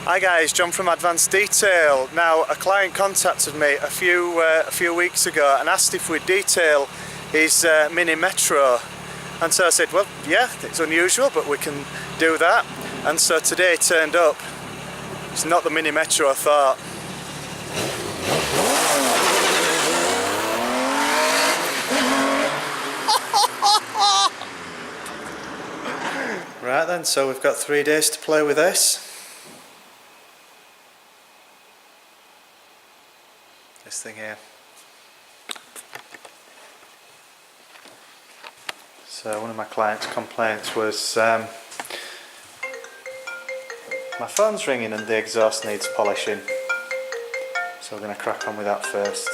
Hi guys, John from Advanced Detail. Now, a client contacted me a few weeks ago and asked if we'd detail his Mini Metro, and so I said, well, yeah, it's unusual, but we can do that. And so today it turned up. It's not the Mini Metro I thought. Right then, so we've got 3 days to play with this. This thing here. So one of my client's complaints was my phone's ringing and the exhaust needs polishing. So we're going to crack on with that first.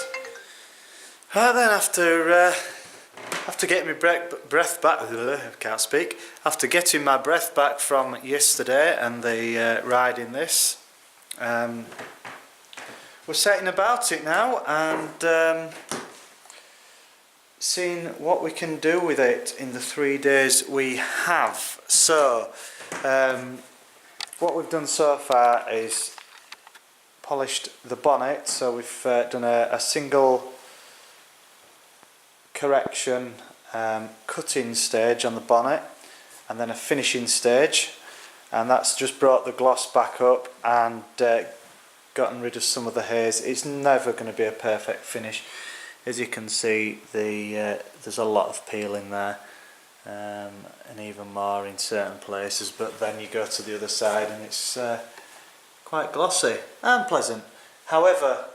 Right then, after getting my breath back, I can't speak. After getting my breath back from yesterday and the ride in this, we're setting about it now and seeing what we can do with it in the 3 days we have. So what we've done so far is polished the bonnet. So we've done a single correction cutting stage on the bonnet and then a finishing stage, and that's just brought the gloss back up and gotten rid of some of the haze. It's never going to be a perfect finish. As you can see, there's a lot of peel in there, and even more in certain places, but then you go to the other side and it's quite glossy and pleasant. However,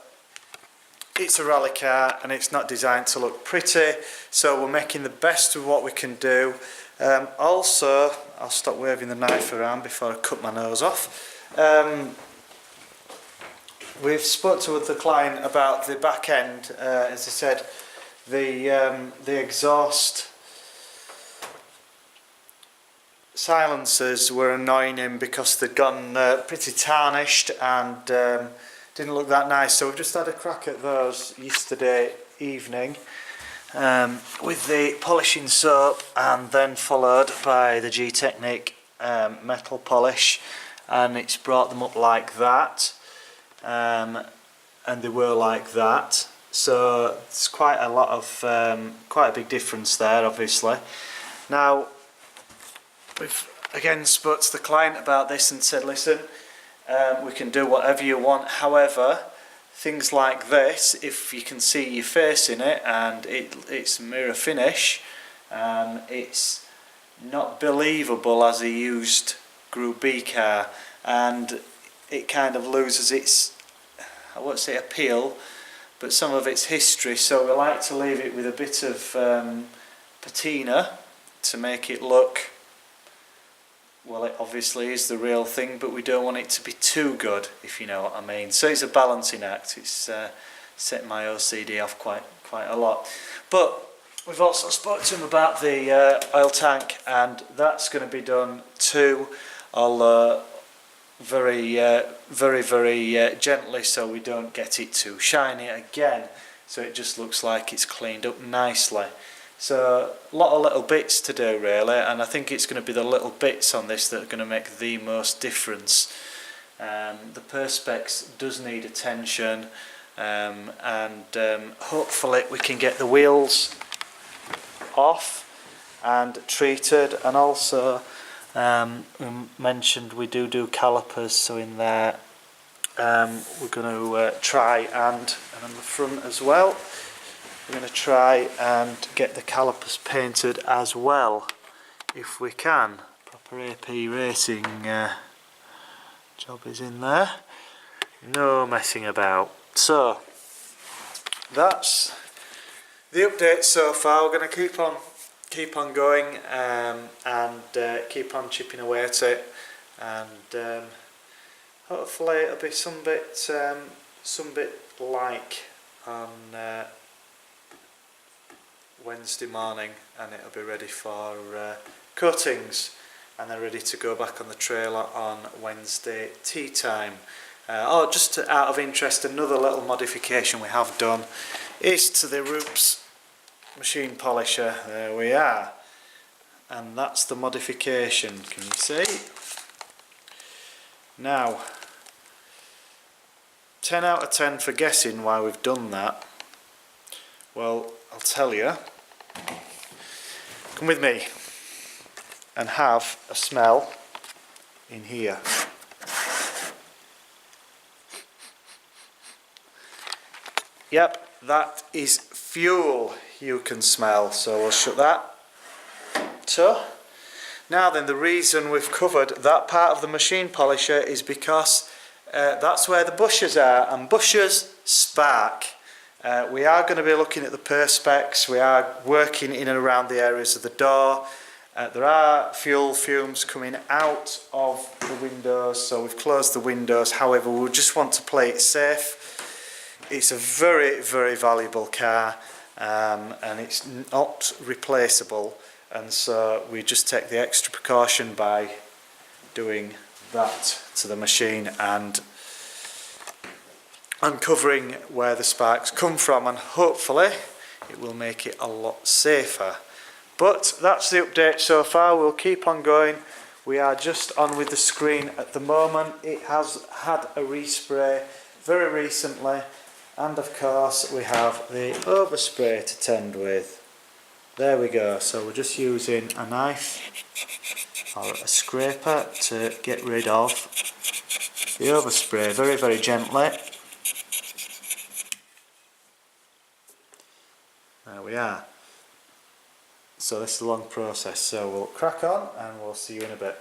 it's a rally car and it's not designed to look pretty, so we're making the best of what we can do. Also, I'll stop waving the knife around before I cut my nose off. We've spoke to the client about the back end. As I said, the exhaust silencers were annoying him because they'd gone pretty tarnished and didn't look that nice. So we've just had a crack at those yesterday evening with the polishing soap, and then followed by the Gtechniq metal polish, and it's brought them up like that. And they were like that, so it's quite a lot of quite a big difference there, obviously. Now we've again spoke to the client about this and said, listen, we can do whatever you want, however things like this, if you can see your face in it and it's mirror finish, it's not believable as a used Group B car, and it kind of loses its, I won't say appeal, but some of its history. So we like to leave it with a bit of patina to make it look, well, it obviously is the real thing, but we don't want it to be too good, if you know what I mean. So it's a balancing act. It's set my OCD off quite a lot. But we've also spoke to him about the oil tank, and that's going to be done too, although very gently, so we don't get it too shiny again, so it just looks like it's cleaned up nicely. So a lot of little bits to do really, and I think it's going to be the little bits on this that are going to make the most difference. The perspex does need attention, and hopefully we can get the wheels off and treated, and also we mentioned we do calipers, so in there we're going to try and on the front as well, we're going to try and get the calipers painted as well if we can. Proper AP racing job is in there, no messing about. So that's the update so far. We're going to keep on going and keep on chipping away at it, and hopefully it'll be some bit like on Wednesday morning, and it'll be ready for coatings, and they're ready to go back on the trailer on Wednesday tea time. Oh, just out of interest, another little modification we have done is to the Roops machine polisher. There we are, and that's the modification. Can you see? Now 10 out of 10 for guessing why we've done that. Well, I'll tell you. Come with me and have a smell in here. Yep, that is fuel you can smell, so we'll shut that. So, now then, the reason we've covered that part of the machine polisher is because that's where the bushers are, and bushers spark. We are going to be looking at the perspex. We are working in and around the areas of the door. There are fuel fumes coming out of the windows, so we've closed the windows. However, we just want to play it safe. It's a very, very valuable car, and it's not replaceable, and so we just take the extra precaution by doing that to the machine and uncovering where the sparks come from, and hopefully it will make it a lot safer. But that's the update so far. We'll keep on going. We are just on with the screen at the moment. It has had a respray very recently, and of course we have the overspray to tend with. There we go. So we're just using a knife or a scraper to get rid of the overspray very, very gently. There we are. So this is a long process, so we'll crack on and we'll see you in a bit.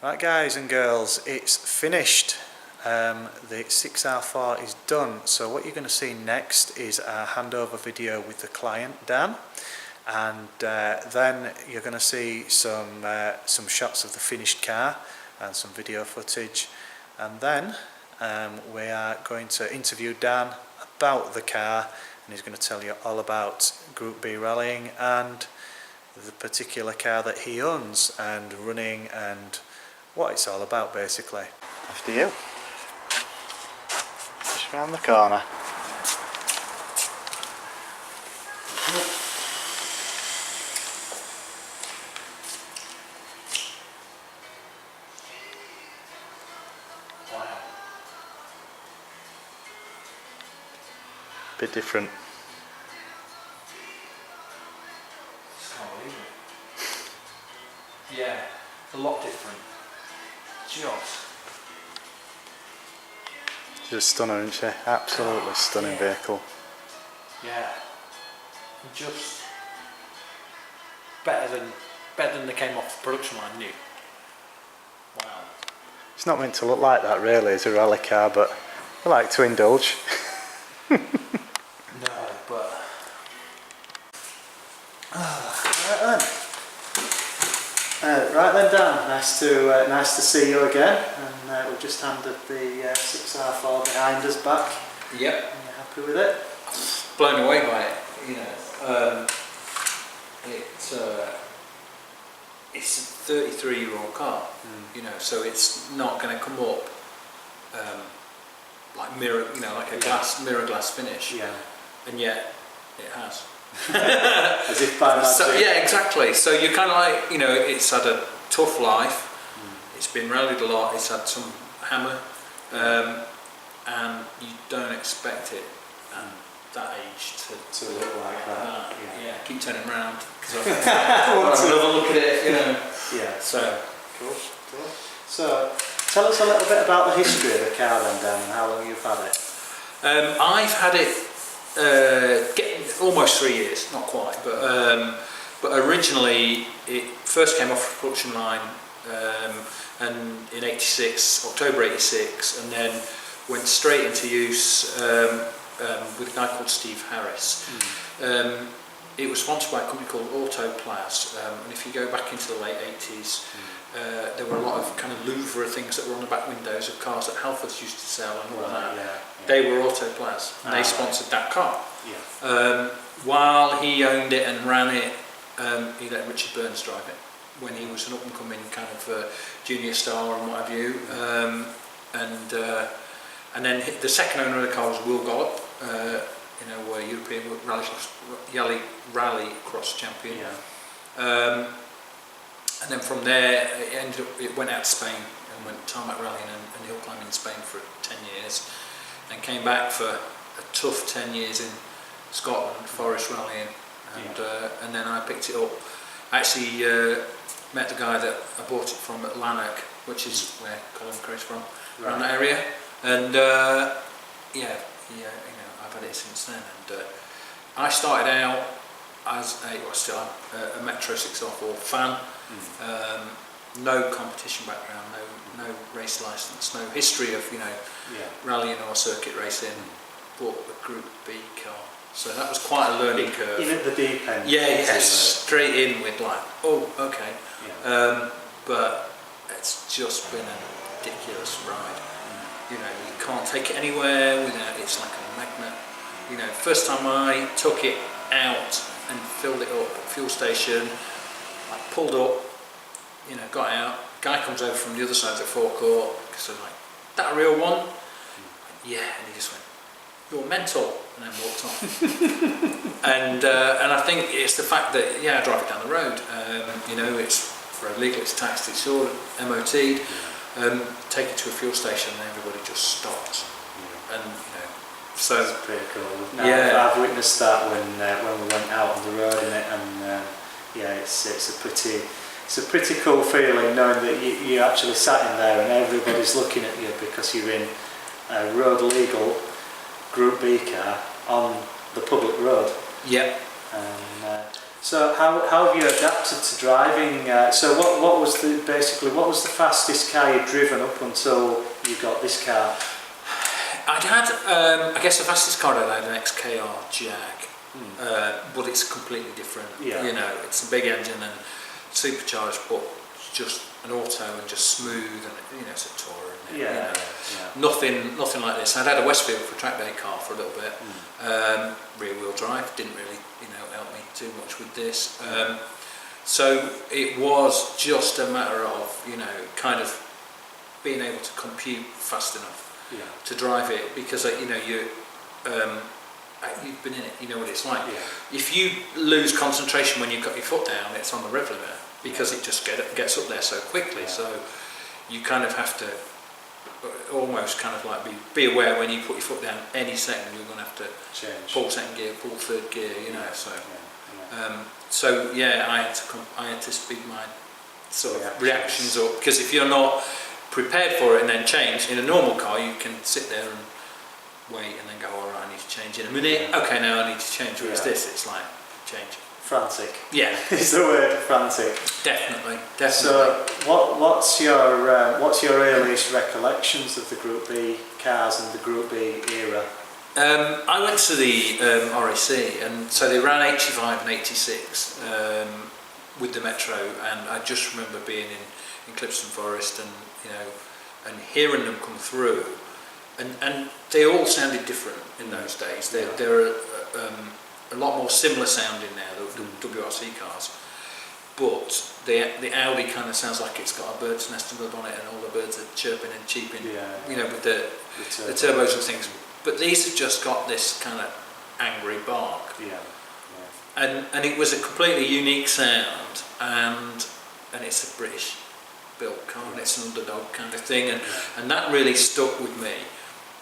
Right guys and girls, it's finished. The 6R4 is done, so what you're going to see next is a handover video with the client Dan, and then you're going to see some shots of the finished car and some video footage, and then we are going to interview Dan about the car, and he's going to tell you all about Group B rallying and the particular car that he owns and running and what it's all about basically. After you. Just round the corner. Wow. Bit different. Yeah, it's a lot different. She's a stunner, isn't she? Absolutely stunning vehicle. Yeah, just better than they came off the production line new. Wow. It's not meant to look like that really as a rally car, but I like to indulge. No, but right then, Dan. Nice to see you again. And we've just handed the 6R4 behind us back. Yep. Are you happy with it? Blown away by it. You know, it's a 33-year-old car. You know, so it's not going to come up like mirror, you know, like a mirror glass finish. Yeah. And yet it has. As if by magic. So, yeah, exactly. So you're kind of like, you know, it's had a tough life. It's been rallied a lot. It's had some hammer, and you don't expect it at that age to look like that. Yeah. Keep turning around because I want another look at it. You know. Yeah. So cool. So tell us a little bit about the history of the car then, Dan, and how long you've had it. I've had it. Getting almost 3 years, not quite, but originally it first came off the production line and in October 86, and then went straight into use with a guy called Steve Harris. It was sponsored by a company called Autoplast, and if you go back into the late 80s, there were a lot of kind of Louvre things that were on the back windows of cars that Halfords used to sell and all that. Yeah. They were Autoplast, and they sponsored that car. Yeah. While he owned it and ran it, he let Richard Burns drive it when he was an up-and-coming kind of junior star and what have you. And then the second owner of the car was Will Gollop, European rally cross champion. Yeah. And then from there, it went out to Spain and went tarmac rallying and hill climbing in Spain for 10 years. and came back for a tough 10 years in Scotland, forest rallying, and then I picked it up. I actually met the guy that I bought it from at Lanark, which is where Colin Chris from, around that area, and I've had it since then. And I started out as a Metro 604 fan, no competition background, no race license, no history of rallying or circuit racing. Bought a Group B car, so that was quite a learning curve. In at the deep end. Straight in with like, okay. But it's just been a ridiculous ride. You can't take it anywhere without, it's like a magnet. First time I took it out and filled it up at the fuel station, I pulled up, got out, guy comes over from the other side of the forecourt, because I'm like, that a real one? Yeah, and he just went, you're mental, and then walked off. and I think it's the fact that, I drive it down the road, it's road legal, it's taxed, it's all MOT'd, take it to a fuel station and everybody just stops. And so it's pretty cool. I've witnessed that when we went out on the road in it, and it's a pretty cool feeling knowing that you actually sat in there and everybody's looking at you because you're in a road legal Group B car on the public road. Yeah. And so how have you adapted to driving? So what was the fastest car you'd driven up until you got this car? I'd had, I guess the fastest car I'd had an XKR Jag, but it's completely different. It's a big engine and supercharged, but just an auto and just smooth, and it's a Tourer. Nothing like this. I'd had a Westfield for a track day car for a little bit. Rear wheel drive didn't really, help me too much with this. So it was just a matter of, kind of being able to compute fast enough to drive it, because you've been in it, you know what it's like. If you lose concentration when you've got your foot down, it's on the rev limiter, because it just gets up there so quickly. So you kind of have to almost kind of like be aware when you put your foot down, any second you're going to have to change, pull second gear, pull third gear, So I had to speed my sort of reactions up, because if you're not prepared for it and then change, in a normal car you can sit there and wait and then go, alright, I need to change in a minute, okay, now I need to change. Whereas this, it's like change. Frantic. Yeah. Is the word, frantic. Definitely. So what's your earliest recollections of the Group B cars and the Group B era? I went to the RAC, and so they ran 85 and 86 with the Metro, and I just remember being in Clipston Forest and hearing them come through, and they all sounded different in those days. They're a lot more similar sounding now, the WRC cars, but the Audi kind of sounds like it's got a bird's nest under the bonnet and all the birds are chirping and cheeping, with the turbos and things. But these have just got this kind of angry bark. And it was a completely unique sound, and it's a British built car, and it's an underdog kind of thing, and that really stuck with me.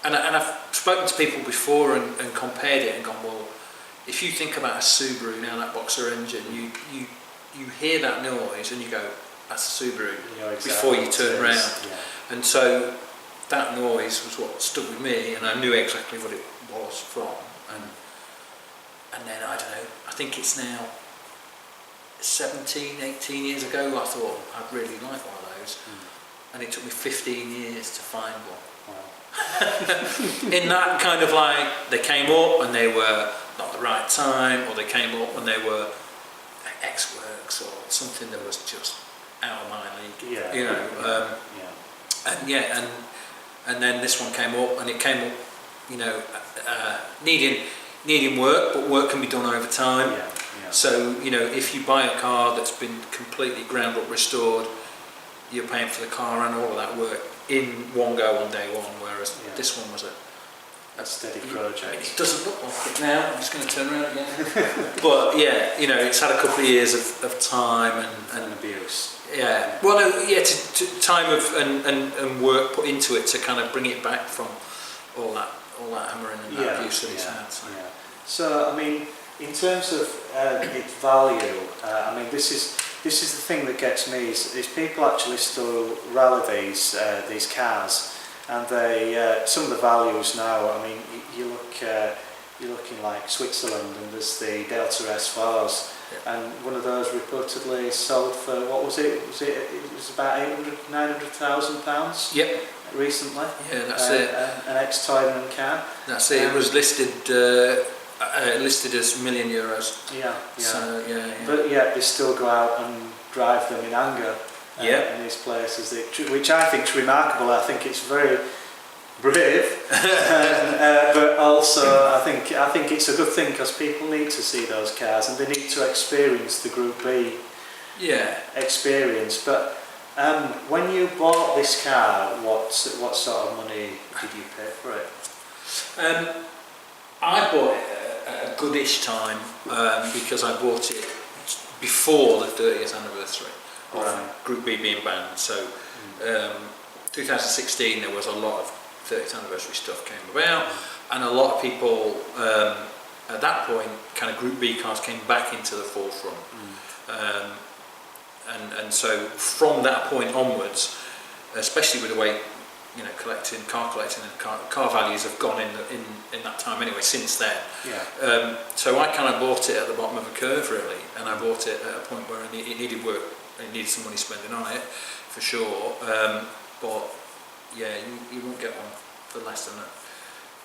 And I've spoken to people before and compared it and gone, well, if you think about a Subaru now, that boxer engine, you hear that noise and you go, that's a Subaru, before you turn around. And so that noise was what stuck with me, and I knew exactly what it was from. And then, I don't know, I think it's now 17, 18 years ago, I thought I'd really like one of those. And it took me 15 years to find one. In that kind of like, they came up and they were not the right time, or they came up and they were X-Works or something that was just out of my league, and then this one came up, and it came up, needing work, but work can be done over time. So if you buy a car that's been completely ground up, restored, you're paying for the car and all of that work in one go on day one, whereas this one was a steady project. It doesn't look like it now. I'm just going to turn around again. But it's had a couple of years of time and abuse. To time of and work put into it to kind of bring it back from all that hammering and Yeah, abuse that it's yeah, had. So. yeah. So I mean, in terms of its value, I mean, this is the thing that gets me is people actually still rally these cars, and they some of the values now. I mean, you look you're looking like Switzerland, and there's the Delta S4s, Yeah. and one of those reportedly sold for what was it? It was about 900,000 pounds. Yep. Recently. Yeah, that's it. An ex-Toyman car. That's it. It was listed as €1 million. Yeah, yeah. So, yeah. But yet they still go out and drive them in anger in these places, which I think is remarkable. I think it's very brave, but also I think it's a good thing because people need to see those cars and they need to experience the Group B experience. But when you bought this car, what sort of money did you pay for it? I bought it at a goodish time because I bought it before the 30th anniversary of Group B being banned. So 2016 there was a lot of 30th anniversary stuff came about, and a lot of people at that point, kind of Group B cars came back into the forefront. And so from that point onwards, especially with the way car collecting and car values have gone in that time anyway since then. Yeah. So I kind of bought it at the bottom of a curve really, and I bought it at a point where it needed work, it needed some money spending on it for sure. But yeah, you won't get one for less than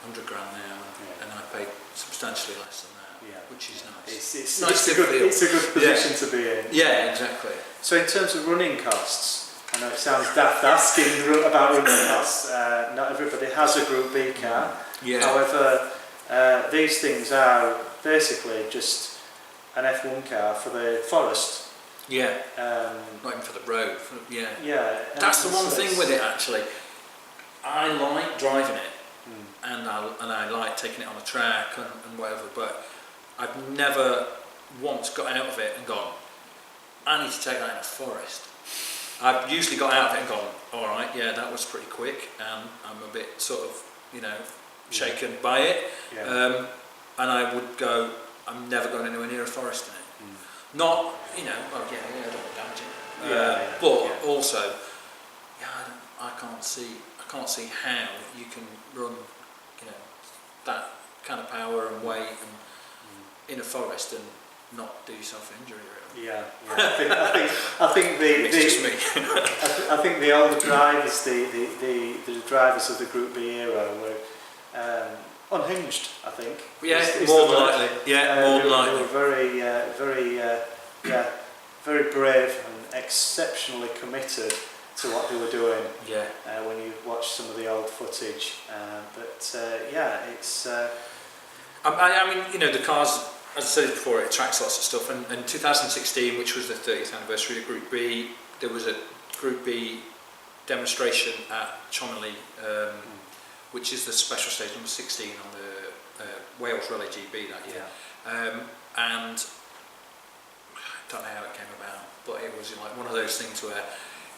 100 grand now, and I paid substantially less than that. Yeah. Which is nice. It's nice it's a good position to be in. Yeah, exactly. So in terms of running costs, I know it sounds daft asking about running costs. Not everybody has a Group B car. Yeah. However, these things are basically just an F1 car for the forest. Yeah. Not even for the road. Yeah. Yeah. That's the one thing with it actually. I like driving it, and I like taking it on a track and whatever, but I've never once got out of it and gone, I need to take that in a forest. I've usually got out of it and gone, alright, yeah, that was pretty quick, and I'm a bit sort of, shaken by it. Yeah. And I would go, I'm never going anywhere near a forest in it. Not, I don't want to damage it. But also, I can't see how you can run, that kind of power and weight and in a forest and not do yourself injury really. Yeah. I think I think the older drivers, the drivers of the Group B era were unhinged. I think. Yeah, more than likely. Yeah, more than likely. They were very brave and exceptionally committed to what they were doing. Yeah. When you watch some of the old footage, it's. I mean, the cars. As I said before, it tracks lots of stuff. And in 2016, which was the 30th anniversary of Group B, there was a Group B demonstration at Chomley, which is the special stage number 16 on the Wales Rally GB that year. Yeah. And I don't know how it came about, but it was like one of those things where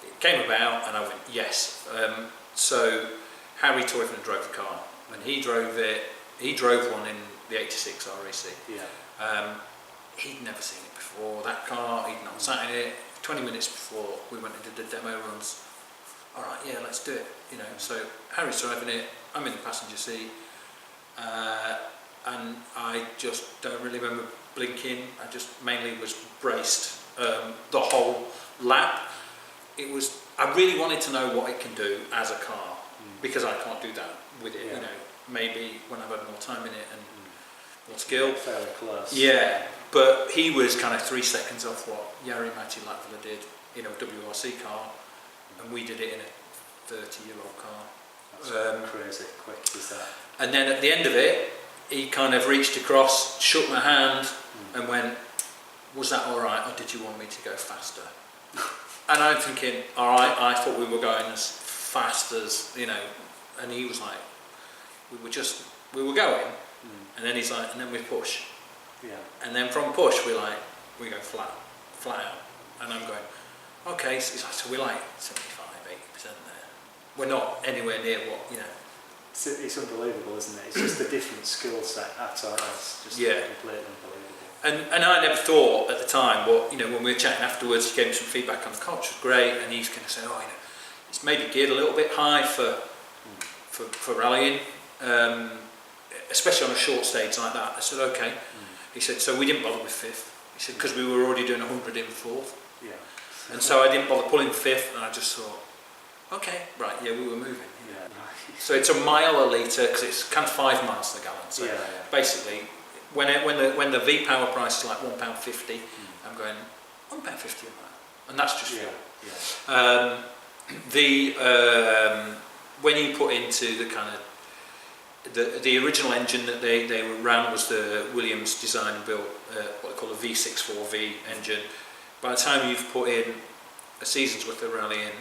it came about and I went, yes. So Harry Toyford drove the car, and he drove it. He drove one in the 86 RAC. Yeah. He'd never seen it before, that car, he'd not sat in it. 20 minutes before we went and did the demo runs, alright, yeah, let's do it, So Harry's driving it, I'm in the passenger seat, and I just don't really remember blinking. I just mainly was braced the whole lap. I really wanted to know what it can do as a car, because I can't do that with it, maybe when I've had more time in it and more skill. Fairly close. Yeah, but he was kind of 3 seconds off what Jari-Matti Latvala did in a WRC car, and we did it in a 30-year-old car. That's crazy quick, is that? And then at the end of it, he kind of reached across, shook my hand, and went, was that alright, or did you want me to go faster? And I'm thinking, alright, I thought we were going as fast as, and he was like, we were going, and then he's like, and then we push. Yeah. And then from push, we go flat out. And I'm going, okay, so he's like, so we're like 75, 80% there. We're not anywhere near what, it's unbelievable, isn't it? It's just a different skill set at all. It's just completely unbelievable. And I never thought at the time, but you know, when we were chatting afterwards, he gave me some feedback on the car, which was great, and he's going to say, oh, you know, it's maybe geared a little bit high for rallying, especially on a short stage like that. I said, okay. He said, so we didn't bother with fifth. He said, because we were already doing 100 in fourth. Yeah. And so I didn't bother pulling fifth, and I just thought, okay, right, yeah, we were moving. Yeah. So it's a mile a litre, because it's kind of 5 miles to the gallon. So basically, when the V power price is like £1.50, I'm going £1.50 on that, and that's just fuel. When you put into the kind of the original engine that they ran was the Williams design and built what they call a V64V engine. By the time you've put in a season's worth of rallying,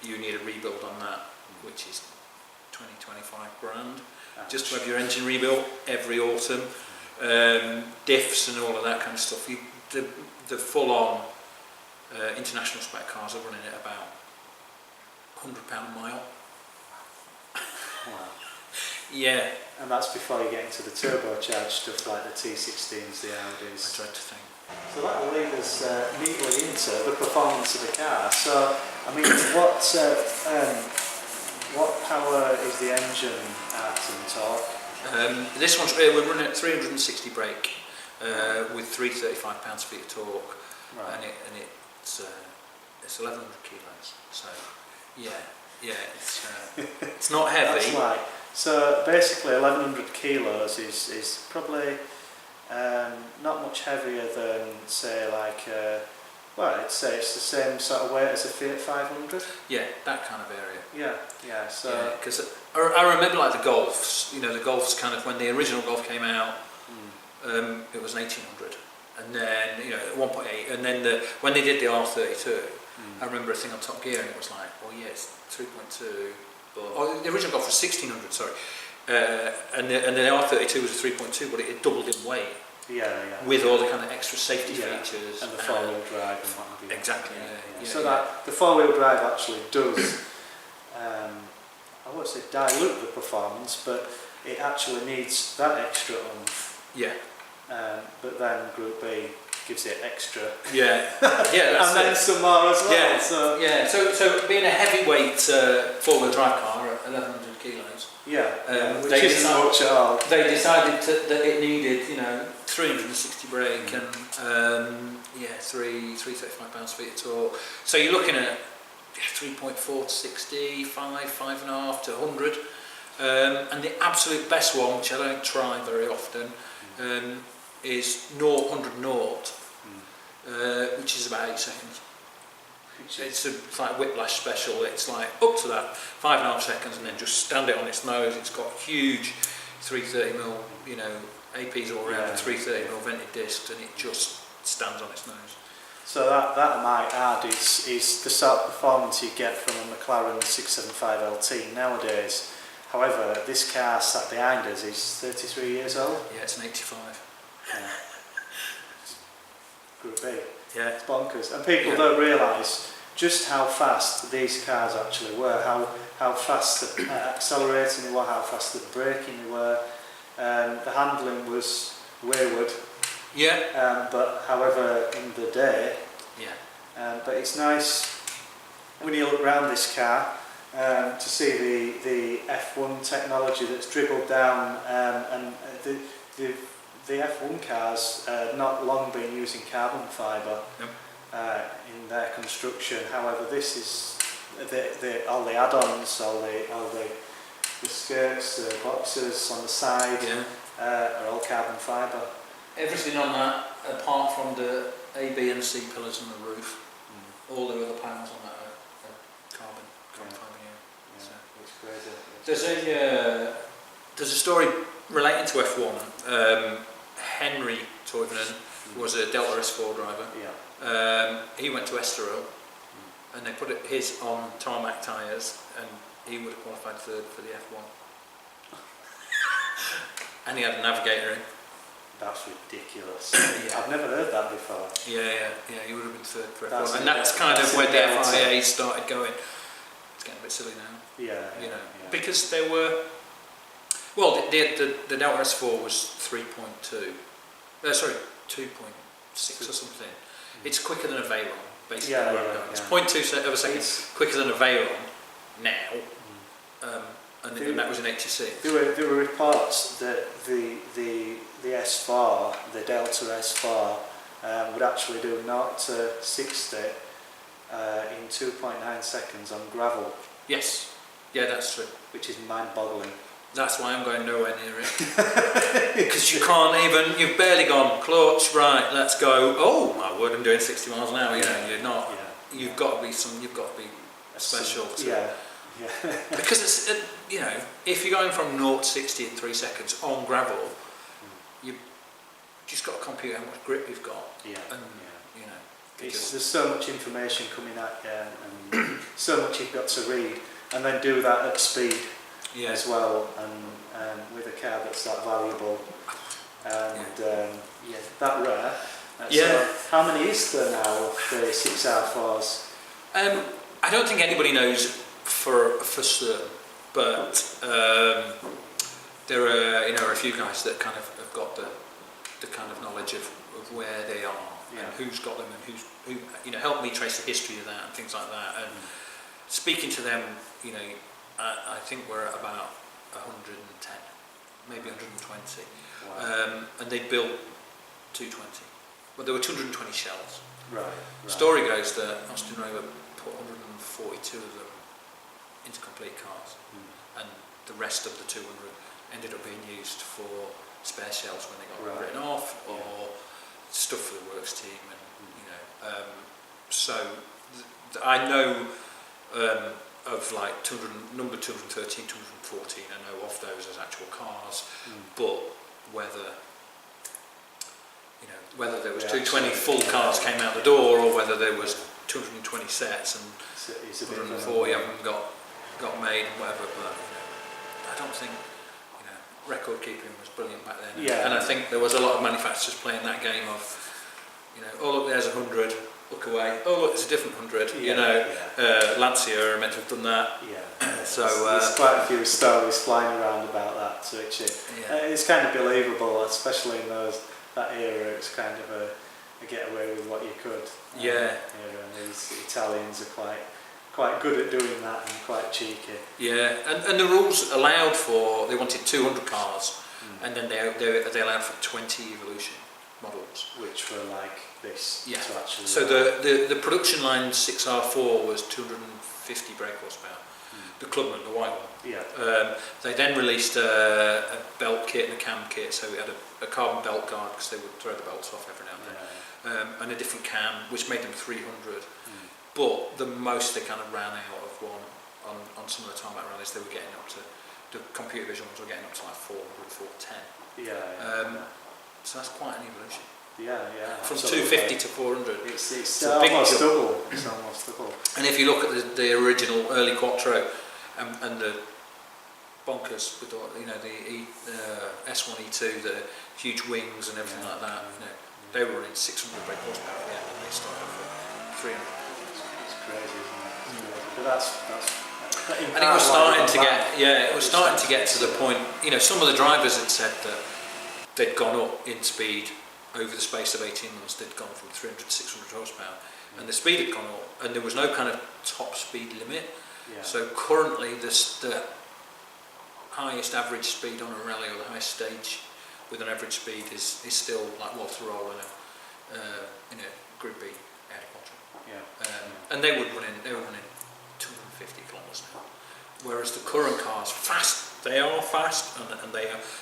you need a rebuild on that, which is 20-25 grand. Just to have your engine rebuilt every autumn, diffs and all of that kind of stuff. The full-on international spec cars are running at about £100 a mile. Wow. Yeah. And that's before you get into the turbocharged stuff like the T16s, the Audis. I dread to think. So that'll lead us neatly into the performance of the car. So, I mean, what power is the engine at in torque? This one's we're running at 360 brake with 335 pounds-feet of torque, and it's 1,100 kilos. So, it's not heavy. That's right. So basically 1,100 kilos is probably not much heavier than, say, like, I'd say it's the same sort of weight as a Fiat 500. Yeah, that kind of area. Yeah. So because I remember like the Golfs. You know, the Golfs kind of when the original Golf came out, it was an 1800, and then at 1.8, and then when they did the R32, I remember a thing on Top Gear, and it was like, it's 3.2. The original Golf was 1600, sorry, and the R32 was a 3.2, but it had doubled in weight. With all the kind of extra safety features and the four-wheel drive and what have you. Exactly. So that the four-wheel drive actually does, I won't say dilute the performance, but it actually needs that extra oomph. But then Group B gives it extra. That's and then some more as well. So being a heavyweight four-wheel drive car at 1,100 kilos. Which isn't much at all. They decided that it needed 360 brake and 335 pounds-feet of torque. So you're looking at 3.4 to 60, 5.5 to 100. And the absolute best one, which I don't try very often, is 0-100, which is about 8 seconds. It's like whiplash special. It's like up to that 5.5 seconds, and then just stand it on its nose. It's got huge 330mm, APs all around, and 330mm vented discs, and it just stands on its nose. So that I might add is the sort of performance you get from a McLaren 675 LT nowadays. However, this car sat behind us is 33 years old. Yeah, it's an 85. Group B. It's bonkers. And people don't realise just how fast these cars actually were, how fast the accelerating they were, how fast the braking they were. The handling was wayward. But however, in the day. But it's nice when you look around this car to see the F1 technology that's dribbled down, and the F1 cars not long been using carbon fibre in their construction. However, this is all the add-ons, all the skirts, the boxes on the side are all carbon fibre. Everything on that, apart from the A, B and C pillars on the roof, all the other panels on that are carbon fibre. It's crazy. There's a story relating to F1. Henry Toivonen was a Delta S4 driver. He went to Estoril, and they put his on tarmac tyres, and he would have qualified third for the F1. And he had a navigator in. That's ridiculous. I've never heard that before. Yeah, he would have been third for F1. And that's kind of where the FIA started going. It's getting a bit silly now. Because they were Well, the Delta S4 was 3.2. Sorry, 2.6 or something. It's quicker than a Veyron, basically. It's 0.2 of a second quicker than a Veyron now, and that was in 86. There were reports that the S4, the Delta S4, would actually do 0 to 60 in 2.9 seconds on gravel. Yes, yeah, that's true. Which is mind-boggling. That's why I'm going nowhere near it. Because you can't even, you've barely gone, clutch, right, let's go. Oh my word, I'm doing 60 miles an hour, you know, you're not. Yeah. You've got to be special. Because it's, you know, if you're going from 0 to 60 in 3 seconds on gravel, you've just got to compute how much grip you've got. Yeah. And, you know. There's so much information coming at you, and so much you've got to read, and then do that at speed. As well, and with a car that's that valuable, and that rare. So how many is there now of the 6R4s? I don't think anybody knows for certain, but there are a few guys that kind of have got the kind of knowledge of where they are and who's got them and who help me trace the history of that and things like that. And speaking to them, I think we're at about 110, maybe 120. Wow. And they built 220. Well, there were 220 shells. Right. Story goes that Austin Rover put 142 of them into complete cars, and the rest of the 200 ended up being used for spare shells when they got written off, or stuff for the works team, and so I know. Of like number 213, 214, I know of those as actual cars, but whether there was 220 full cars came out the door, or whether there was 220 sets and 140 of them got made and whatever, but I don't think record keeping was brilliant back then, and I think there was a lot of manufacturers playing that game of oh look, there's 100. Look away. Oh look, it's a different 100. Lancia are meant to have done that. So there's quite a few stories flying around about that. So it's kind of believable, especially in that era. It's kind of a get away with what you could. And these Italians are quite good at doing that and quite cheeky. Yeah, and the rules allowed for, they wanted 200 cars, and then they allowed for 20 Evolution models, which were like this. To actually so the production line 6R4 was 250 brake horsepower. The Clubman, the white one. They then released a belt kit and a cam kit, so we had a carbon belt guard because they would throw the belts off every now and then, and a different cam which made them 300. But the most they kind of ran out of one on some of the tarmac rallies, they were getting up to, the computer vision ones were getting up to like 400, 410. So that's quite an evolution. From 250 to 400. It's almost double. It's almost double. And if you look at the original early Quattro and the bonkers with the S1 E2, the huge wings and everything like that, they were running 600 brake horsepower at the end, and they started off at 300. It's crazy, isn't it? But that's and it was starting to get to the point. Some of the drivers had said that they'd gone up in speed over the space of 18 months. They'd gone from 300 to 600 horsepower, and the speed had gone up, and there was no kind of top speed limit. So currently the highest average speed on a rally, or the highest stage with an average speed, is still like Walter Roll in a Group B Audi Quattro. And they were running 250 kilometers an hour, whereas the current cars fast. They are fast, and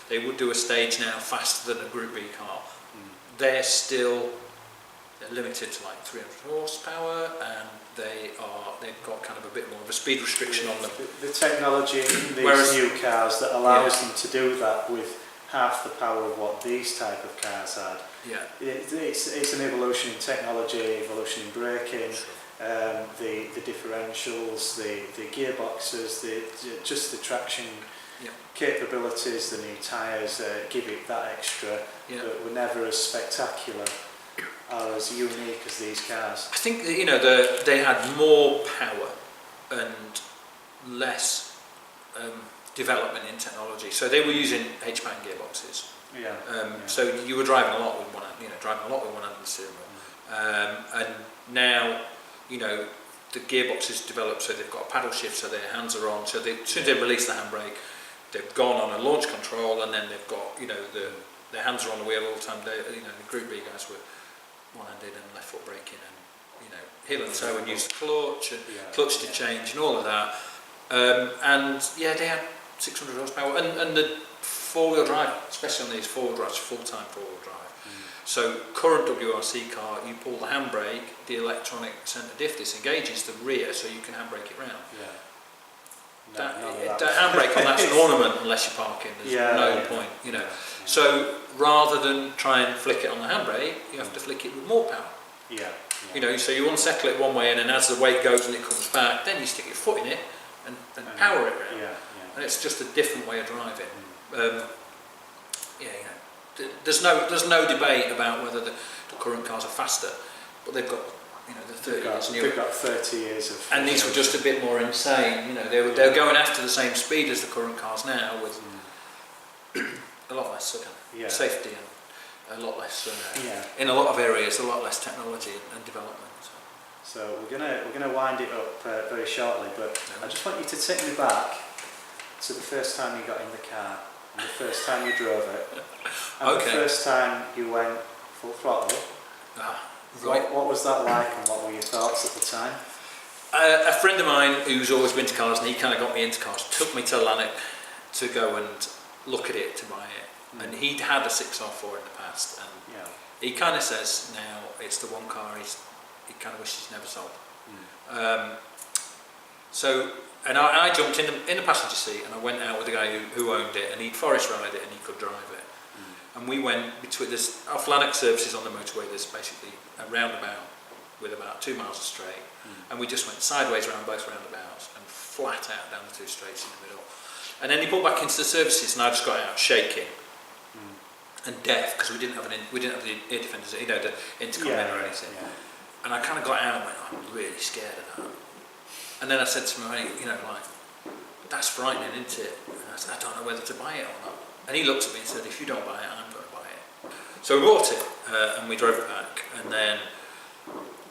they would do a stage now faster than a Group B car. They're still limited to like 300 horsepower, and they've got kind of a bit more of a speed restriction on them. The technology in these new cars that allows them to do that with half the power of what these type of cars had. It's an evolution in technology, evolution in braking. The differentials, the gearboxes, just the traction capabilities, the new tyres give it that extra, but were never as spectacular or as unique as these cars. I think that, they had more power and less development in technology. So they were using H-band gearboxes. Yeah. So you were driving a lot with one hand of the steering wheel. And now, the gearbox is developed so they've got a paddle shift, so their hands are on. So as soon as they release the handbrake, they've gone on a launch control, and then they've got, their hands are on the wheel all the time. They, the Group B guys were one-handed and left foot braking, and heel and toe, and use the clutch and clutch to change and all of that. They had 600 horsepower, and the four-wheel drive, especially on these four-wheel drives, full-time four-wheel drive. So current WRC car, you pull the handbrake, the electronic centre diff disengages the rear, so you can handbrake it round. That handbrake on that's an ornament unless you're parking. There's no point, So rather than try and flick it on the handbrake, you have to flick it with more power. So you unsettle it one way, and then as the weight goes and it comes back, then you stick your foot in it and power it round. And it's just a different way of driving. There's no debate about whether the current cars are faster, but they've got the 30 years newer. They've got 30 years of. And these were just a bit more insane. They're going after the same speed as the current cars now, with a lot less safety and a lot less in a lot of areas, a lot less technology and development. So we're gonna wind it up very shortly, but I just want you to take me back to the first time you got in the car, and the first time you drove it, and the first time you went full throttle. What was that like, and what were your thoughts at the time? A friend of mine who's always been to cars, and he kind of got me into cars, took me to Lanark to go and look at it, to buy it. And he'd had a 6R4 in the past, and he kind of says now it's the one car he kind of wishes he'd never sold. And I jumped in the passenger seat, and I went out with the guy who owned it, and he'd forest ride it, and he could drive it. And we went between this off Lanark services on the motorway. There's basically a roundabout with about 2 miles of straight, and we just went sideways around both roundabouts and flat out down the two straights in the middle. And then he pulled back into the services, and I just got out shaking and deaf, because we didn't have the ear defenders, the intercom in or anything. And I kind of got out and went, I'm really scared of that. And then I said to my mate, that's frightening, isn't it? And I said, I don't know whether to buy it or not. And he looked at me and said, if you don't buy it, I'm going to buy it. So we bought it, and we drove it back, and then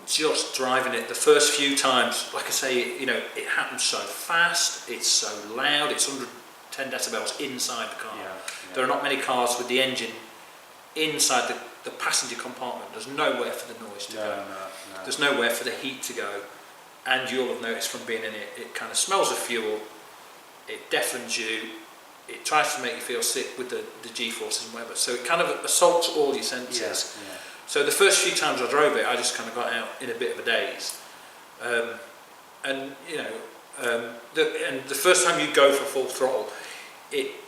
just driving it the first few times, like I say, it happens so fast, it's so loud, it's 110 decibels inside the car. There are not many cars with the engine inside the passenger compartment. There's nowhere for the noise to go. No. There's nowhere for the heat to go. And you'll have noticed from being in it, it kind of smells of fuel, it deafens you, it tries to make you feel sick with the G-forces and whatever. So it kind of assaults all your senses. So the first few times I drove it, I just kind of got out in a bit of a daze. The first time you go for full throttle,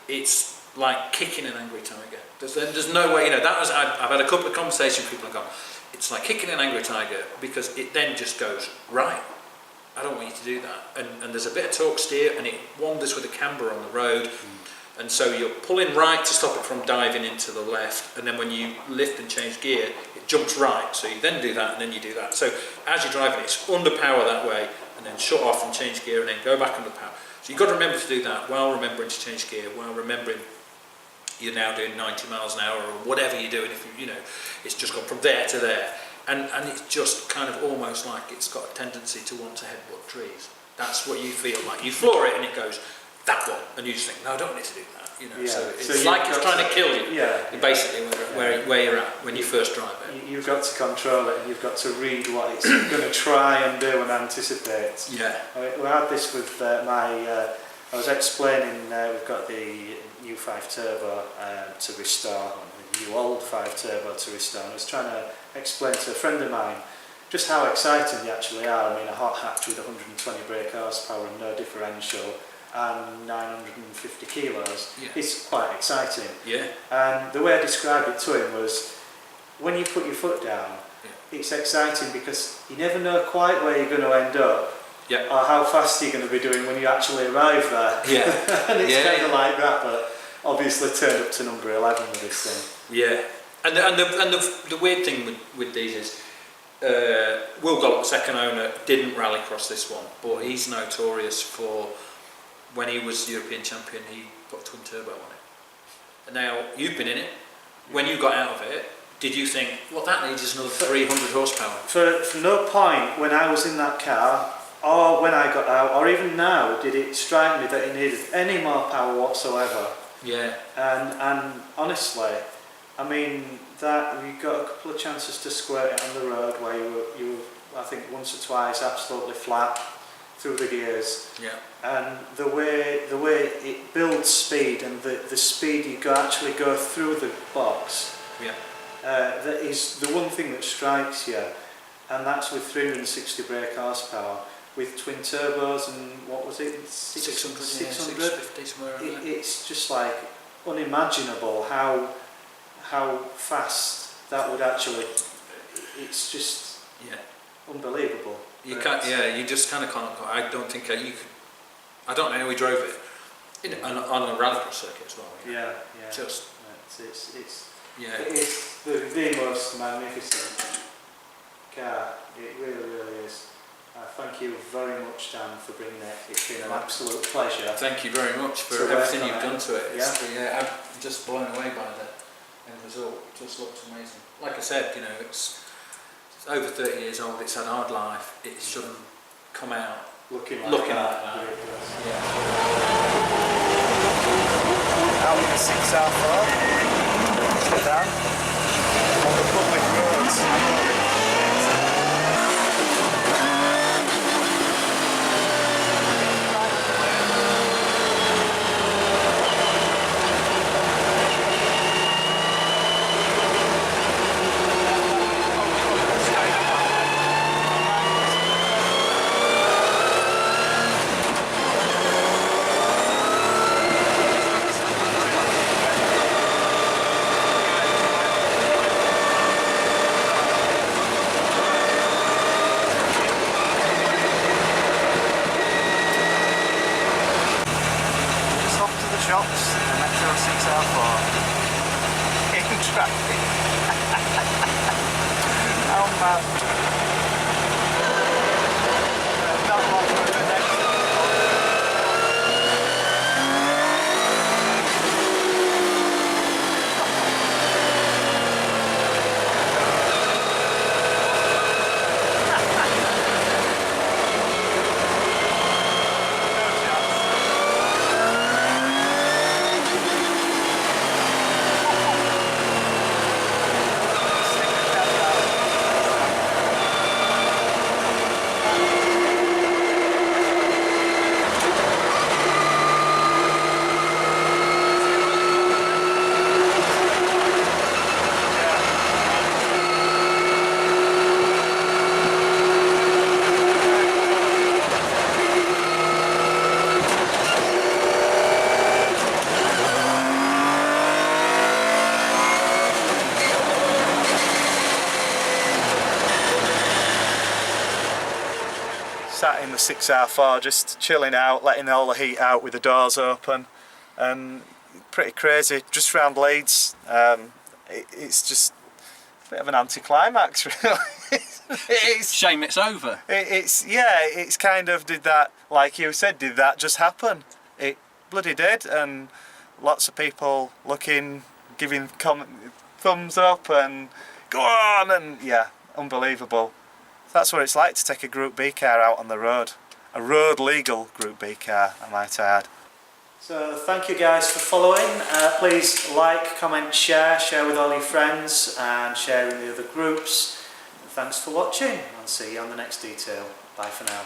it's like kicking an angry tiger. There's no way, I've had a couple of conversations with people and gone, it's like kicking an angry tiger, because it then just goes, right, I don't want you to do that. And there's a bit of torque steer, and it wanders with a camber on the road. And so you're pulling right to stop it from diving into the left, and then when you lift and change gear, it jumps right. So you then do that, and then you do that. So as you're driving, it's under power that way, and then shut off and change gear, and then go back under power. So you've got to remember to do that while remembering to change gear, while remembering you're now doing 90 miles an hour or whatever you're doing. If it's just gone from there to there, and it's just kind of almost like it's got a tendency to want to headbutt trees. That's what you feel like. You floor it, and it goes that one, and you just think, no, I don't need to do that. So it's like it's trying to kill you. Basically, where you're at when you first drive it. You've got to control it, and you've got to read what it's going to try and do and anticipate. We had this with I was explaining, we've got the new 5 Turbo to restore, the new old 5 Turbo to restore, and I was trying to explain to a friend of mine just how exciting they actually are. I mean, a hot hatch with 120 brake horsepower and no differential and 950 kilos, it's quite exciting. And the way I described it to him was, when you put your foot down, it's exciting because you never know quite where you're going to end up. Or how fast you're going to be doing when you actually arrive there. And it's kind of like that, but obviously turned up to number 11 with this thing. And the weird thing with these is, Will Gollop, second owner, didn't rally across this one, but he's notorious for when he was European champion, he put a twin turbo on it. And now you've been in it. When you got out of it, did you think, what that needs is another 300 horsepower? For no point when I was in that car, or when I got out, or even now, did it strike me that it needed any more power whatsoever. Yeah. And honestly, I mean, that you got a couple of chances to squirt it on the road where you were, I think, once or twice absolutely flat through the gears. Yeah. And the way it builds speed, and the speed you actually go through the box, Yeah. that is the one thing that strikes you, and that's with 360 brake horsepower. With twin turbos and what was it, 600, 600? 650 somewhere around there. It's just like unimaginable how fast that would actually. It's just unbelievable. You can't. Yeah, you just kind of can't. I don't think you could. I don't know how we drove it on a rallycross circuit as well. Yeah. Just. It's Yeah. It is the most magnificent car. It really is. Thank you very much, Dan, for bringing it. It's been an absolute pleasure. Thank you very much for everything you've done to it. I'm just blown away by the end result. It just looks amazing. Like I said, it's over 30 years old. It's had a hard life. It shouldn't come out looking like that. Yeah. Out in the 6R4, Dan, on the public roads. Shops, the Metro 6R4 in traffic. How mad. Not long for the next. Sat in the 6R4 just chilling out, letting all the heat out with the doors open, and pretty crazy just round Leeds. It's just a bit of an anticlimax really. It's Shame it's over. It's kind of, did that, like you said, did that just happen? It bloody did, and lots of people looking, giving thumbs up and go on, and unbelievable. That's what it's like to take a Group B car out on the road. A road legal Group B car, I might add. So thank you guys for following. Please like, comment, share with all your friends, and share in the other groups. Thanks for watching, and see you on the next detail. Bye for now.